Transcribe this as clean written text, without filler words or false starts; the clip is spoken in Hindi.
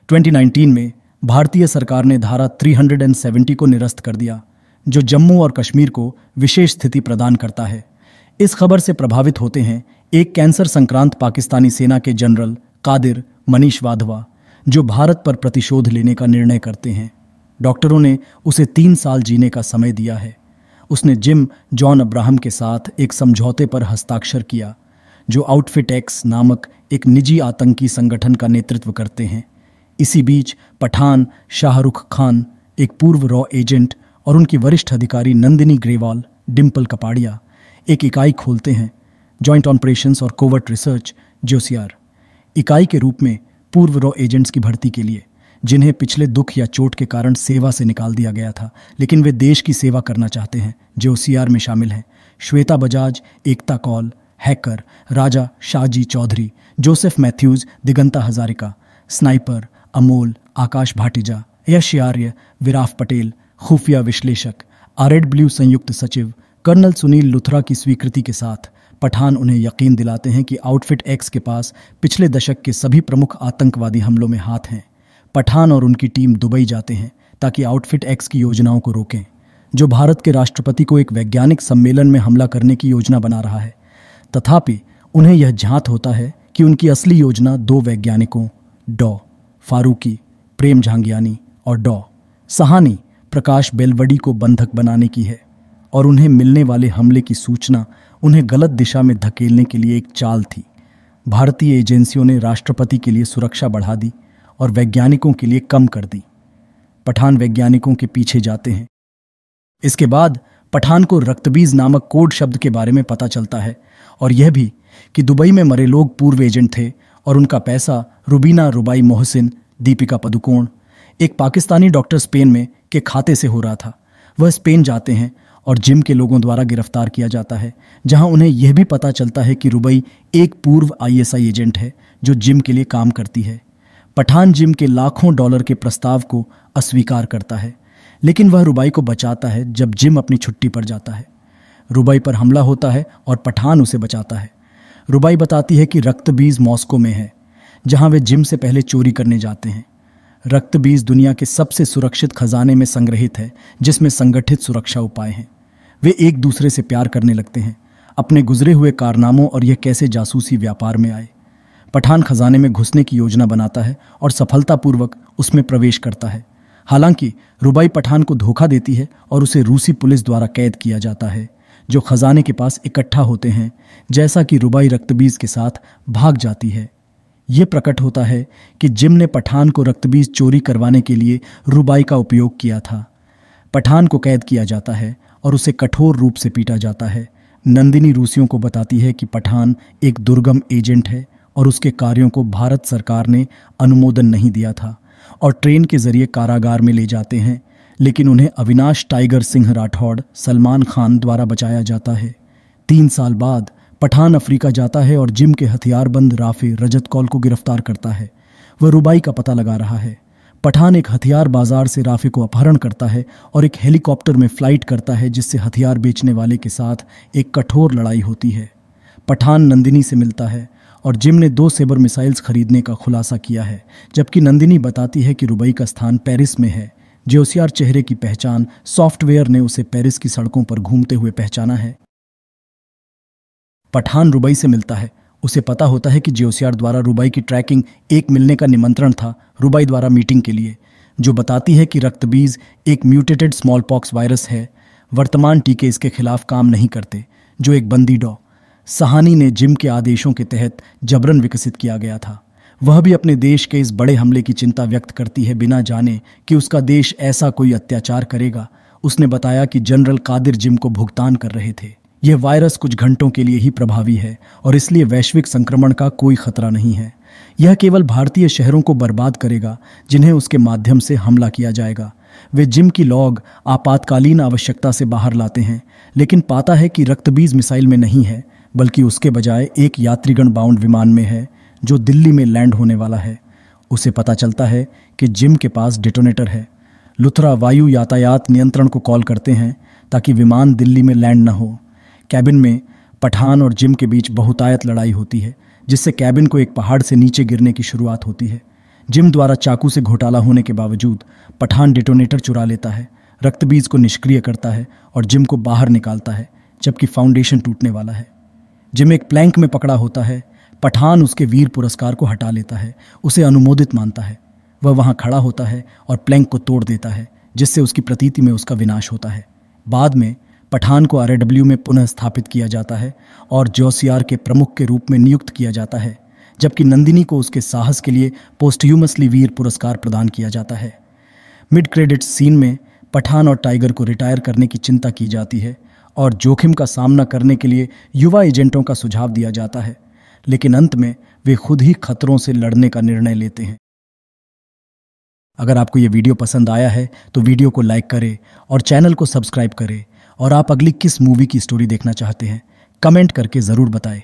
2019 में भारतीय सरकार ने धारा 370 को निरस्त कर दिया, जो जम्मू और कश्मीर को विशेष स्थिति प्रदान करता है। इस खबर से प्रभावित होते हैं एक कैंसर संक्रांत पाकिस्तानी सेना के जनरल कादिर मनीष वाधवा, जो भारत पर प्रतिशोध लेने का निर्णय करते हैं। डॉक्टरों ने उसे 3 साल जीने का समय दिया है। उसने जिम जॉन अब्राहम के साथ एक समझौते पर हस्ताक्षर किया, जो आउटफिट एक्स नामक एक निजी आतंकी संगठन का नेतृत्व करते हैं। इसी बीच पठान शाहरुख खान, एक पूर्व रॉ एजेंट, और उनकी वरिष्ठ अधिकारी नंदिनी ग्रेवाल डिम्पल कपाड़िया एक इकाई खोलते हैं, जॉइंट ऑपरेशंस और कोवर्ट रिसर्च JOSIAR इकाई के रूप में पूर्व रॉ एजेंट्स की भर्ती के लिए, जिन्हें पिछले दुख या चोट के कारण सेवा से निकाल दिया गया था, लेकिन वे देश की सेवा करना चाहते हैं। JOSIAR में शामिल हैं Shweta Bajaj, Ekta Kaul, hacker Raja Shahji Chaudhary, Joseph Mathews, Diganta Hazarika, sniper Amol, Akash Bhatija, Yash Arya, Viraf Patel, खुफिया विश्लेषक, RED संयुक्त सचिव कर्नल सुनील लुथरा की स्वीकृति के साथ पठान उन्हें यकीन दिलाते हैं कि आउटफिट एक्स के पास पिछले दशक के सभी प्रमुख आतंकवादी हमलों में हाथ हैं। पठान और उनकी टीम दुबई जाते हैं ताकि आउटफिट एक्स की योजनाओं को रोकें, जो भारत के राष्ट्रपति को एक वैज्ञानिक सम्मेलन में हमला करने की योजना बना रहा है। तथापि उन्हें यह झांत होता है कि उनकी असली योजना 2 वैज्ञानिकों डॉ फारूकी प्रेम झांगियानी और डॉ सहानी प्रकाश बेलवड़ी को बंधक बनाने की है, और उन्हें मिलने वाले हमले की सूचना उन्हें गलत दिशा में धकेलने के लिए एक चाल थी। भारतीय एजेंसियों ने राष्ट्रपति के लिए सुरक्षा बढ़ा दी और वैज्ञानिकों के लिए कम कर दी। पठान वैज्ञानिकों के पीछे जाते हैं। इसके बाद पठान को रक्तबीज नामक कोड शब्द के बारे में पता चलता है, और यह भी कि दुबई में मरे लोग पूर्व एजेंट थे और उनका पैसा रुबीना रुबाई मोहसिन, दीपिका पदुकोण, एक पाकिस्तानी डॉक्टर स्पेन में के खाते से हो रहा था। वह स्पेन जाते हैं और जिम के लोगों द्वारा गिरफ्तार किया जाता है, जहां उन्हें यह भी पता चलता है कि रुबई एक पूर्व ISI एजेंट है जो जिम के लिए काम करती है। पठान जिम के लाखों डॉलर के प्रस्ताव को अस्वीकार करता है, लेकिन वह रुबाई को बचाता है जब जिम अपनी छुट्टी पर जाता है। रुबाई पर हमला होता है और पठान उसे बचाता है। रुबाई बताती है कि रक्तबीज मॉस्को में है, जहां वे जिम से पहले चोरी करने जाते हैं। रक्तबीज दुनिया के सबसे सुरक्षित खजाने में संग्रहित है, जिसमें संगठित सुरक्षा उपाय हैं। वे एक दूसरे से प्यार करने लगते हैं, अपने गुजरे हुए कारनामों और यह कैसे जासूसी व्यापार में आए। पठान खजाने में घुसने की योजना बनाता है और सफलतापूर्वक उसमें प्रवेश करता है। हालांकि रुबाई पठान को धोखा देती है और उसे रूसी पुलिस द्वारा कैद किया जाता है, जो खजाने के पास इकट्ठा होते हैं जैसा कि रुबाई रक्तबीज के साथ भाग जाती है। यह प्रकट होता है कि जिम ने पठान को रक्तबीज चोरी करवाने के लिए रुबाई का उपयोग किया था। पठान को कैद किया जाता है और उसे कठोर रूप से पीटा जाता है। नंदिनी रूसियों को बताती है कि पठान एक दुर्गम एजेंट है और उसके कार्यों को भारत सरकार ने अनुमोदन नहीं दिया था, और ट्रेन के जरिए कारागार में ले जाते हैं, लेकिन उन्हें अविनाश टाइगर सिंह राठौड़ सलमान खान द्वारा बचाया जाता है। 3 साल बाद पठान अफ्रीका जाता है और जिम के हथियारबंद राफे रजत कौल को गिरफ्तार करता है। वह रुबाई का पता लगा रहा है। पठान एक हथियार बाजार से राफे को अपहरण करता है और एक हेलीकॉप्टर में फ्लाइट करता है, जिससे हथियार बेचने वाले के साथ एक कठोर लड़ाई होती है। पठान नंदिनी से मिलता है और जिम ने 2 सेबर मिसाइल्स खरीदने का खुलासा किया है, जबकि नंदिनी बताती है कि रुबाई का स्थान पेरिस में है। JOSIAR चेहरे की पहचान सॉफ्टवेयर ने उसे पेरिस की सड़कों पर घूमते हुए पहचाना है। पठान रुबाई से मिलता है। उसे पता होता है कि JOSIAR द्वारा रुबाई की ट्रैकिंग एक मिलने का निमंत्रण था रुबाई द्वारा मीटिंग के लिए, जो बताती है कि रक्तबीज एक म्यूटेटेड स्मॉल पॉक्स वायरस है। वर्तमान टीके इसके खिलाफ काम नहीं करते, जो एक बंदी डॉ सहानी ने जिम के आदेशों के तहत जबरन विकसित किया गया था। वह भी अपने देश के इस बड़े हमले की चिंता व्यक्त करती है, बिना जाने कि उसका देश ऐसा कोई अत्याचार करेगा। उसने बताया कि जनरल कादिर जिम को भुगतान कर रहे थे। यह वायरस कुछ घंटों के लिए ही प्रभावी है और इसलिए वैश्विक संक्रमण का कोई खतरा नहीं है। यह केवल भारतीय शहरों को बर्बाद करेगा जिन्हें उसके माध्यम से हमला किया जाएगा। वे जिम की लॉग आपातकालीन आवश्यकता से बाहर लाते हैं, लेकिन पाता है कि रक्तबीज मिसाइल में नहीं है, बल्कि उसके बजाय एक यात्रीगण बाउंड विमान में है जो दिल्ली में लैंड होने वाला है। उसे पता चलता है कि जिम के पास डेटोनेटर है। लुथरा वायु यातायात नियंत्रण को कॉल करते हैं ताकि विमान दिल्ली में लैंड न हो। कैबिन में पठान और जिम के बीच बहुतायत लड़ाई होती है, जिससे कैबिन को एक पहाड़ से नीचे गिरने की शुरुआत होती है। जिम द्वारा चाकू से घोटाला होने के बावजूद पठान डेटोनेटर चुरा लेता है, रक्तबीज को निष्क्रिय करता है और जिम को बाहर निकालता है, जबकि फाउंडेशन टूटने वाला है। जिम एक प्लैंक में पकड़ा होता है। पठान उसके वीर पुरस्कार को हटा लेता है, उसे अनुमोदित मानता है। वह वहां खड़ा होता है और प्लैंक को तोड़ देता है, जिससे उसकी प्रतीति में उसका विनाश होता है। बाद में पठान को आरएडब्ल्यू में पुनः स्थापित किया जाता है और जोसियार के प्रमुख के रूप में नियुक्त किया जाता है, जबकि नंदिनी को उसके साहस के लिए पोस्टह्यूमसली वीर पुरस्कार प्रदान किया जाता है। मिड क्रेडिट सीन में पठान और टाइगर को रिटायर करने की चिंता की जाती है और जोखिम का सामना करने के लिए युवा एजेंटों का सुझाव दिया जाता है, लेकिन अंत में वे खुद ही खतरों से लड़ने का निर्णय लेते हैं। अगर आपको यह वीडियो पसंद आया है तो वीडियो को लाइक करें और चैनल को सब्सक्राइब करें। और आप अगली किस मूवी की स्टोरी देखना चाहते हैं, कमेंट करके ज़रूर बताएं।